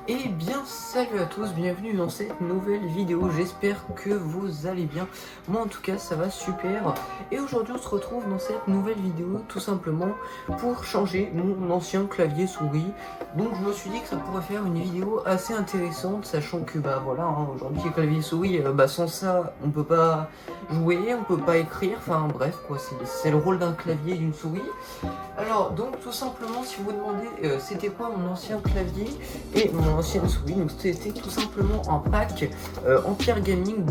Et bien salut à tous, bienvenue dans cette nouvelle vidéo, j'espère que vous allez bien. Moi en tout cas ça va super. Et aujourd'hui on se retrouve dans cette nouvelle vidéo tout simplement pour changer mon ancien clavier souris. Donc je me suis dit que ça pourrait faire une vidéo assez intéressante, sachant que voilà, aujourd'hui le clavier souris, sans ça on peut pas jouer, on peut pas écrire, enfin bref quoi, c'est le rôle d'un clavier et d'une souris. Alors donc tout simplement, si vous vous demandez c'était quoi mon ancien clavier et mon ancienne souris, donc c'était tout simplement un pack Empire Gaming,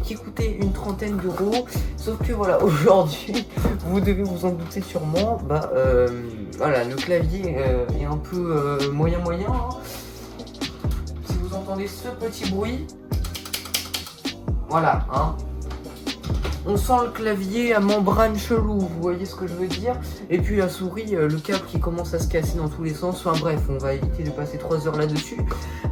qui coûtait une trentaine d'euros. Sauf que voilà, aujourd'hui, vous devez vous en douter sûrement, voilà, le clavier est un peu moyen. Si vous entendez ce petit bruit, voilà, on sent le clavier à membrane chelou, vous voyez ce que je veux dire. Et puis la souris, le câble qui commence à se casser dans tous les sens. Enfin bref, on va éviter de passer 3 heures là-dessus.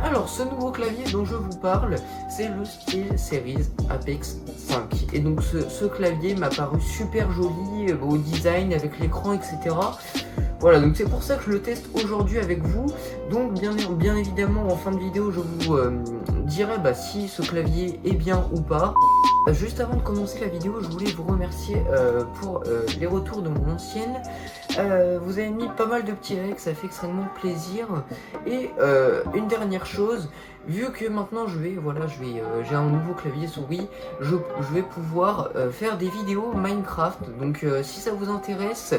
Alors ce nouveau clavier dont je vous parle, c'est le SteelSeries Apex 5. Et donc ce clavier m'a paru super joli au design, avec l'écran, etc. Voilà, donc c'est pour ça que je le teste aujourd'hui avec vous. Donc bien évidemment en fin de vidéo je vous dirai si ce clavier est bien ou pas. Juste avant de commencer la vidéo, je voulais vous remercier pour les retours de mon ancienne. Vous avez mis pas mal de petits likes, ça fait extrêmement plaisir. Et une dernière chose, vu que maintenant j'ai un nouveau clavier souris, je vais pouvoir faire des vidéos Minecraft. Donc si ça vous intéresse,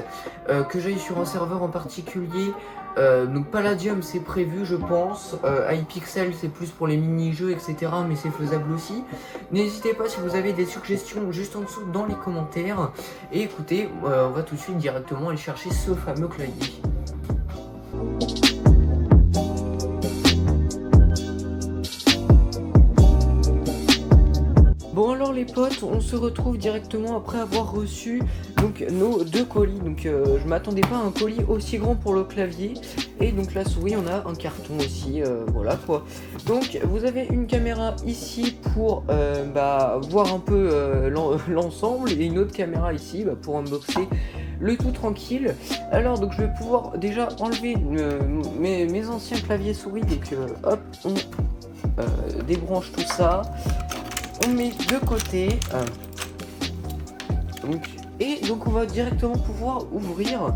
que j'aille sur un serveur en particulier, donc Palladium c'est prévu je pense, iPixel c'est plus pour les mini-jeux etc, mais c'est faisable aussi. N'hésitez pas si vous avez des suggestions juste en dessous dans les commentaires. Et écoutez, on va tout de suite directement aller chercher ce fameux clavier. Bon alors les potes, on se retrouve directement après avoir reçu donc nos deux colis. Donc je m'attendais pas à un colis aussi grand pour le clavier. Et donc la souris, on a un carton aussi, voilà quoi. Donc vous avez une caméra ici pour voir un peu l'ensemble, et une autre caméra ici pour unboxer le tout tranquille. Alors donc je vais pouvoir déjà enlever mes anciens claviers souris. Donc hop, on débranche tout ça. On met de côté, donc on va directement pouvoir ouvrir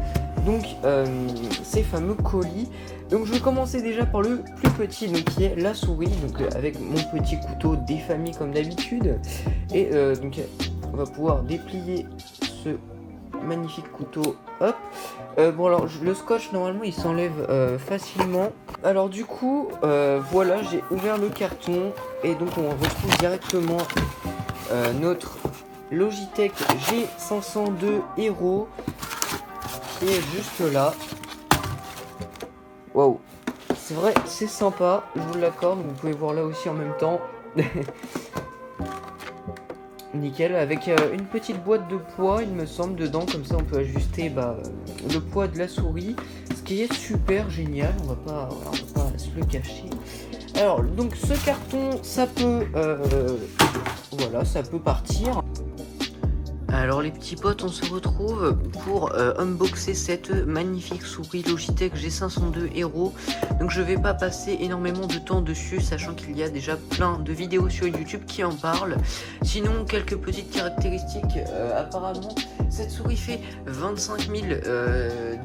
ces fameux colis. Donc je vais commencer déjà par le plus petit, donc qui est la souris, donc avec mon petit couteau défamé comme d'habitude. Et donc on va pouvoir déplier ce magnifique couteau. Hop. Alors le scotch normalement il s'enlève facilement. Alors du coup voilà, j'ai ouvert le carton et donc on retrouve directement notre Logitech G502 Hero qui est juste là. Waouh, c'est vrai, c'est sympa, je vous l'accorde. Vous pouvez voir là aussi en même temps. Nickel, avec une petite boîte de poids il me semble dedans, comme ça on peut ajuster le poids de la souris, ce qui est super génial. On va pas se le cacher. Alors donc ce carton ça peut ça peut partir. Alors les petits potes, on se retrouve pour unboxer cette magnifique souris Logitech G502 Hero. Donc je vais pas passer énormément de temps dessus, sachant qu'il y a déjà plein de vidéos sur YouTube qui en parlent. Sinon, quelques petites caractéristiques. Apparemment, cette souris fait 25 000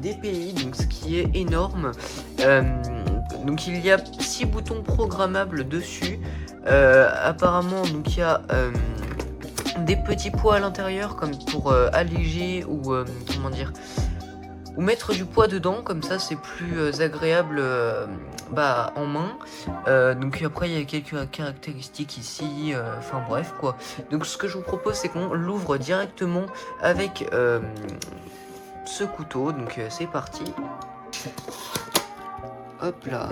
dpi, donc ce qui est énorme. Donc il y a 6 boutons programmables dessus. Apparemment, donc il y a des petits poids à l'intérieur, comme pour alléger ou ou mettre du poids dedans, comme ça c'est plus agréable en main. Donc après il y a quelques caractéristiques ici, enfin bref quoi. Donc ce que je vous propose c'est qu'on l'ouvre directement avec ce couteau. Donc c'est parti. Hop là.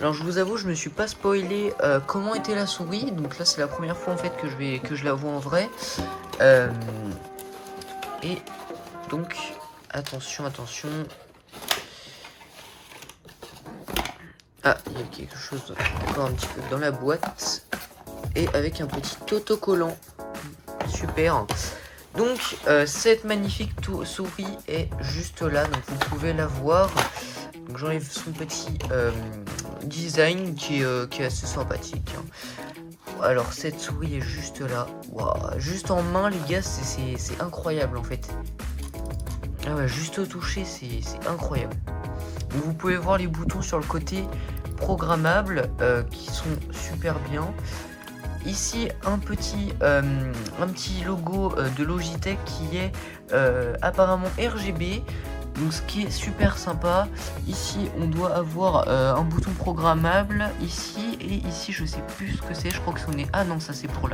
Alors je vous avoue, je me suis pas spoilé comment était la souris, donc là c'est la première fois en fait que je la vois en vrai. Et donc attention. Ah, il y a quelque chose encore un petit peu dans la boîte, et avec un petit autocollant. Super. Donc cette magnifique souris est juste là, donc vous pouvez la voir. Donc j'enlève son petit design qui est assez sympathique. Hein. Alors cette souris est juste là. Wow. Juste en main les gars, c'est incroyable en fait. Ah ouais, juste au toucher, c'est incroyable. Donc, vous pouvez voir les boutons sur le côté programmables qui sont super bien. Ici un petit logo de Logitech qui est apparemment RGB. Donc ce qui est super sympa. Ici on doit avoir un bouton programmable ici et ici je sais plus ce que c'est. Je crois que c'en est... Ah non, ça c'est pour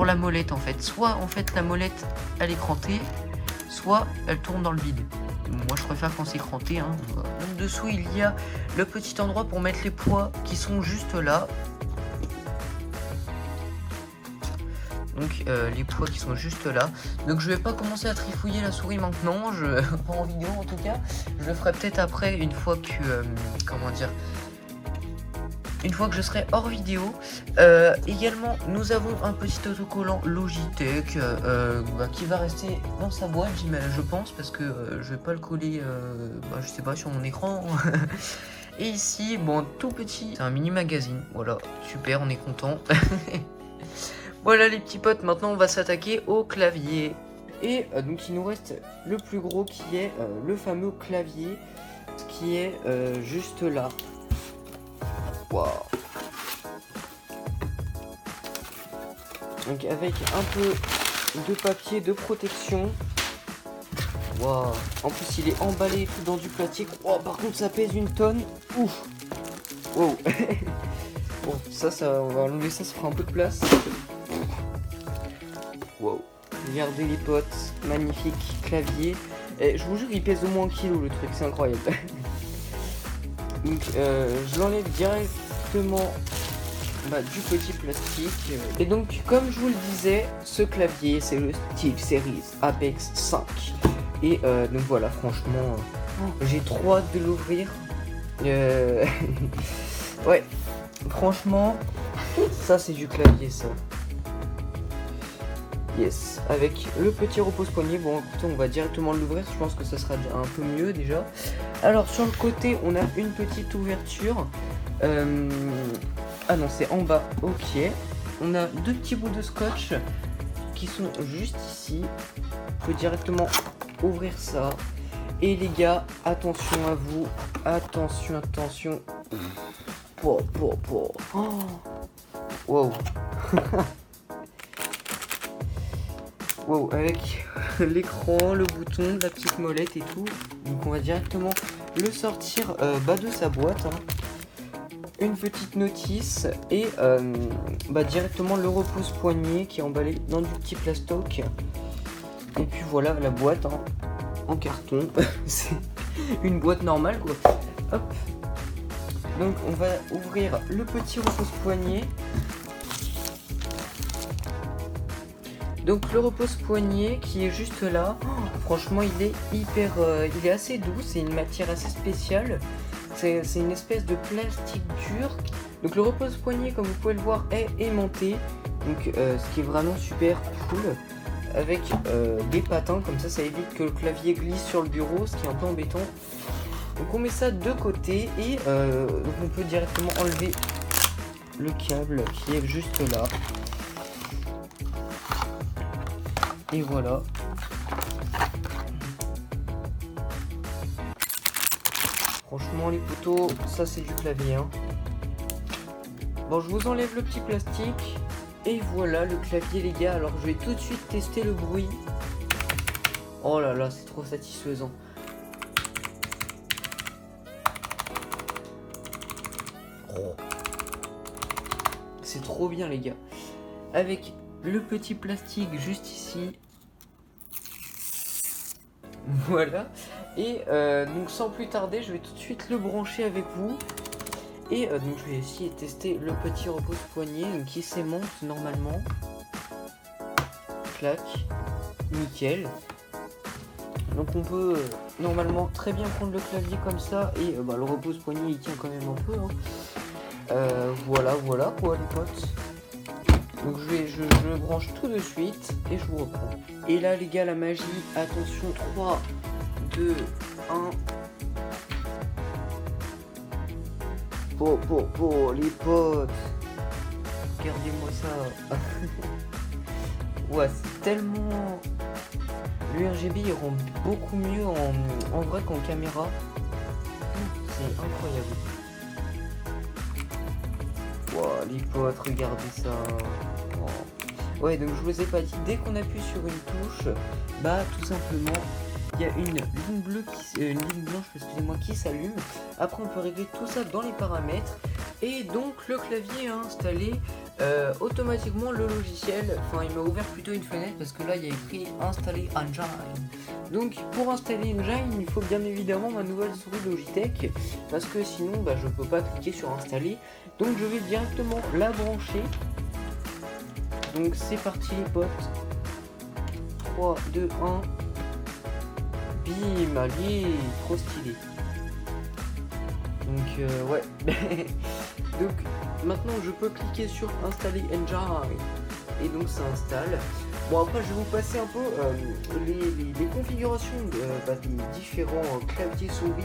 la molette en fait. Soit en fait la molette elle est crantée, soit elle tourne dans le vide. Moi je préfère quand c'est cranté. Hein. Donc dessous il y a le petit endroit pour mettre les poids qui sont juste là. Donc les poids qui sont juste là. Donc je vais pas commencer à trifouiller la souris maintenant, pas en vidéo en tout cas. Je le ferai peut-être après une fois que une fois que je serai hors vidéo. Également nous avons un petit autocollant Logitech qui va rester dans sa boîte je pense, parce que je vais pas le coller je sais pas, sur mon écran. Et ici bon, tout petit, c'est un mini magazine. Voilà, super, on est content. Voilà les petits potes, maintenant on va s'attaquer au clavier. Et donc il nous reste le plus gros qui est le fameux clavier qui est juste là. Waouh. Donc avec un peu de papier de protection. Waouh. En plus il est emballé tout dans du plastique. Wow, par contre ça pèse une tonne. Ouf. Wow. Bon, ça on va enlever ça fera un peu de place. Wow, regardez les potes, magnifique clavier. Et je vous jure, il pèse au moins 1 kg le truc, c'est incroyable. Donc, je l'enlève directement du petit plastique. Et donc, comme je vous le disais, ce clavier, c'est le SteelSeries Apex 5. Et donc voilà, franchement, j'ai trop hâte de l'ouvrir. Ouais, franchement, ça c'est du clavier, ça. Yes, avec le petit repose-poignet. Bon, écoutez, on va directement l'ouvrir. Je pense que ça sera un peu mieux déjà. Alors, sur le côté, on a une petite ouverture. Ah non, c'est en bas. Ok. On a 2 petits bouts de scotch qui sont juste ici. On peut directement ouvrir ça. Et les gars, attention à vous. Attention, attention. Oh. Wow. Wow, avec l'écran, le bouton, la petite molette et tout. Donc on va directement le sortir de sa boîte. Hein. Une petite notice et directement le repose-poignet qui est emballé dans du petit plastoc. Et puis voilà la boîte en carton. C'est une boîte normale quoi. Hop. Donc on va ouvrir le petit repose-poignet. Donc le repose-poignet qui est juste là, franchement il est il est assez doux, c'est une matière assez spéciale, c'est une espèce de plastique dur. Donc le repose-poignet comme vous pouvez le voir est aimanté, donc ce qui est vraiment super cool, avec des patins, comme ça évite que le clavier glisse sur le bureau, ce qui est un peu embêtant. Donc on met ça de côté et donc on peut directement enlever le câble qui est juste là. Et voilà. Franchement les poteaux, ça c'est du clavier. Hein. Bon, je vous enlève le petit plastique. Et voilà le clavier les gars. Alors je vais tout de suite tester le bruit. Oh là là, c'est trop satisfaisant. Oh. C'est trop bien les gars. Avec le petit plastique juste ici. Voilà. Et donc sans plus tarder, je vais tout de suite le brancher avec vous. Et donc je vais essayer de tester le petit repose-poignet qui s'aimante normalement. Clac. Nickel. Donc on peut normalement très bien prendre le clavier comme ça. Et le repose-poignet il tient quand même un peu. Hein. Voilà quoi les potes. Donc je le branche tout de suite et je vous reprends. Et là les gars, la magie, attention, 3, 2, 1. les potes. Regardez-moi ça. Ouais, c'est tellement... Le RGB il rend beaucoup mieux en vrai qu'en caméra. C'est incroyable. Wow, les potes, regardez ça. Oh. Ouais, donc je vous ai pas dit, dès qu'on appuie sur une touche, bah tout simplement, il y a une ligne bleue une ligne blanche, excusez-moi, qui s'allume. Après, on peut régler tout ça dans les paramètres. Et donc, le clavier a installé automatiquement le logiciel. Enfin, il m'a ouvert plutôt une fenêtre parce que là, il y a écrit installer Engine. Donc, pour installer Engine, il faut bien évidemment ma nouvelle souris Logitech parce que sinon, bah, je peux pas cliquer sur installer. Donc, je vais directement la brancher. Donc, c'est parti, les potes. 3, 2, 1. Bim, allez, trop stylé. Donc ouais. Donc maintenant je peux cliquer sur installer Engine et donc ça installe. Bon, après je vais vous passer un peu les configurations des différents claviers souris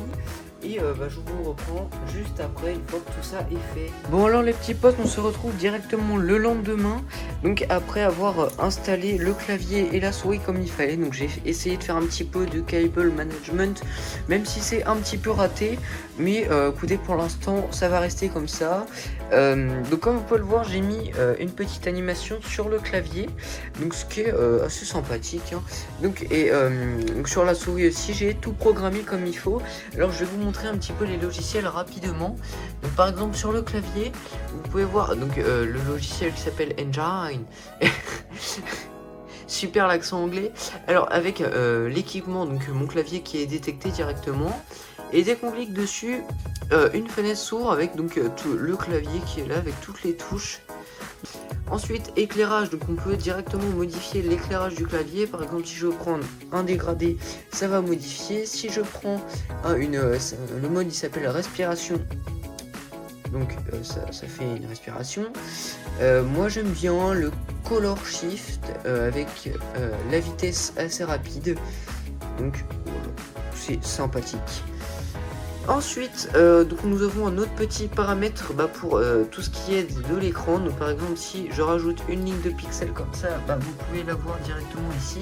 et je vous reprends juste après une fois que tout ça est fait. Bon, alors les petits potes, on se retrouve directement le lendemain, donc après avoir installé le clavier et la souris comme il fallait. Donc j'ai essayé de faire un petit peu de cable management, même si c'est un petit peu raté, mais écoutez, pour l'instant ça va rester comme ça. Donc comme vous pouvez le voir, j'ai mis une petite animation sur le clavier, donc ce qui est assez sympathique, hein. Donc sur la souris aussi j'ai tout programmé comme il faut. Alors je vais vous montrer un petit peu les logiciels rapidement. Donc par exemple sur le clavier vous pouvez voir donc le logiciel qui s'appelle Engine. Super l'accent anglais. Alors avec l'équipement, donc mon clavier qui est détecté directement, et dès qu'on clique dessus, une fenêtre s'ouvre avec donc tout le clavier qui est là avec toutes les touches. Ensuite, éclairage, donc on peut directement modifier l'éclairage du clavier. Par exemple, si je veux prendre un dégradé, ça va modifier. Si je prends le mode il s'appelle respiration, donc ça fait une respiration. Moi j'aime bien le color shift avec la vitesse assez rapide, donc voilà, c'est sympathique. Ensuite, donc nous avons un autre petit paramètre pour tout ce qui est de l'écran. Donc par exemple, si je rajoute une ligne de pixels comme ça, vous pouvez la voir directement ici.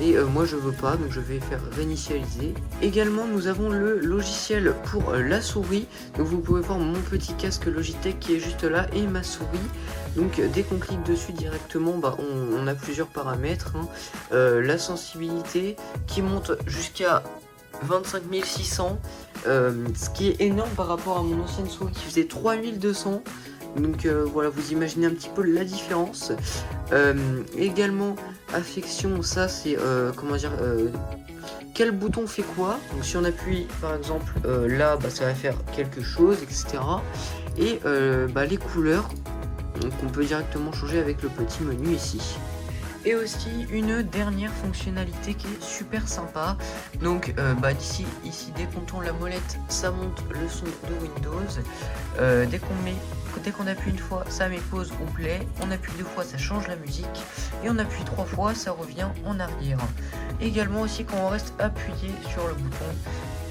Et moi je veux pas, donc je vais faire réinitialiser. Également, nous avons le logiciel pour la souris. Donc vous pouvez voir mon petit casque Logitech qui est juste là et ma souris. Donc dès qu'on clique dessus directement, on a plusieurs paramètres, hein. La sensibilité qui monte jusqu'à 25 600, ce qui est énorme par rapport à mon ancienne souris qui faisait 3200. Donc voilà, vous imaginez un petit peu la différence. Également affection, ça c'est comment dire, quel bouton fait quoi. Donc si on appuie par exemple là, ça va faire quelque chose, etc. Et les couleurs, donc on peut directement changer avec le petit menu ici. Et aussi une dernière fonctionnalité qui est super sympa. Donc ici dès qu'on tourne la molette, ça monte le son de Windows. Dès qu'on appuie une fois, ça met pause ou play. On appuie deux fois, ça change la musique. Et on appuie trois fois, ça revient en arrière. Également aussi, quand on reste appuyé sur le bouton,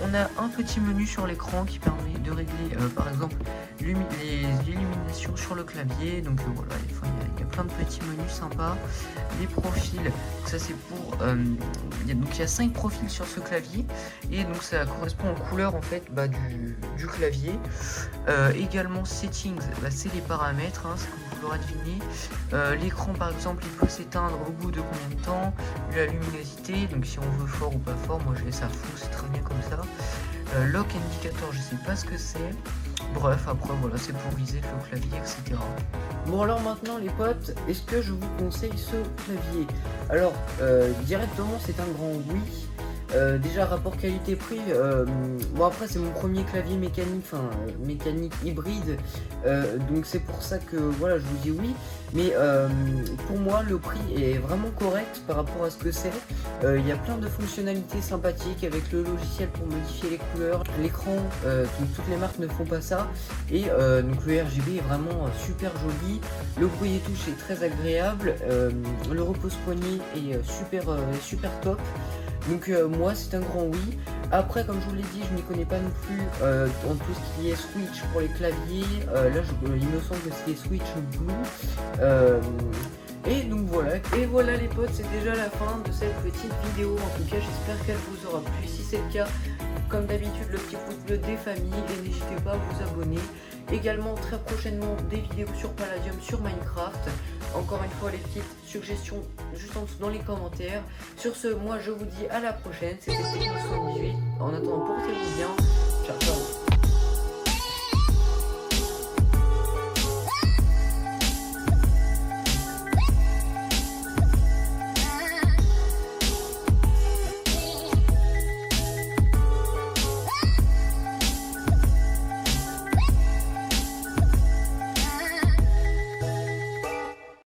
on a un petit menu sur l'écran qui permet de régler par exemple les illuminations sur le clavier. Donc voilà, il y a plein de petits menus sympas. Les profils, ça c'est pour il y a 5 profils sur ce clavier et donc ça correspond aux couleurs en fait du clavier. Également settings, c'est les paramètres, hein, c'est comme vous l'aurez deviné. L'écran par exemple, il peut s'éteindre au bout de combien de temps, la luminosité, donc si on veut fort ou pas fort, moi je laisse à fond, c'est très bien comme ça. Lock indicator, je sais pas ce que c'est. Bref, après voilà, c'est pour viser le clavier, etc. Bon, alors maintenant les potes, est-ce que je vous conseille ce clavier? Alors directement c'est un grand oui. Déjà rapport qualité-prix, après c'est mon premier clavier mécanique, mécanique hybride, donc c'est pour ça que voilà, je vous dis oui. Mais pour moi le prix est vraiment correct par rapport à ce que c'est. Il y a plein de fonctionnalités sympathiques avec le logiciel pour modifier les couleurs, l'écran, toutes les marques ne font pas ça. Et donc le RGB est vraiment super joli, le bruit des touches est très agréable, le repose-poignet est super top. Donc moi c'est un grand oui. Après, comme je vous l'ai dit, je m'y connais pas non plus dans tout ce qui est switch pour les claviers. Là, il me semble que c'est les switch blue. Et donc voilà, les potes, c'est déjà la fin de cette petite vidéo. En tout cas, j'espère qu'elle vous aura plu. Si c'est le cas, comme d'habitude, le petit pouce bleu des familles et n'hésitez pas à vous abonner. Également très prochainement des vidéos sur Palladium, sur Minecraft. Encore une fois, les petites suggestions juste en dessous dans les commentaires. Sur ce, moi je vous dis à la prochaine. C'était Techno78. En attendant, portez-vous bien. Ciao, ciao.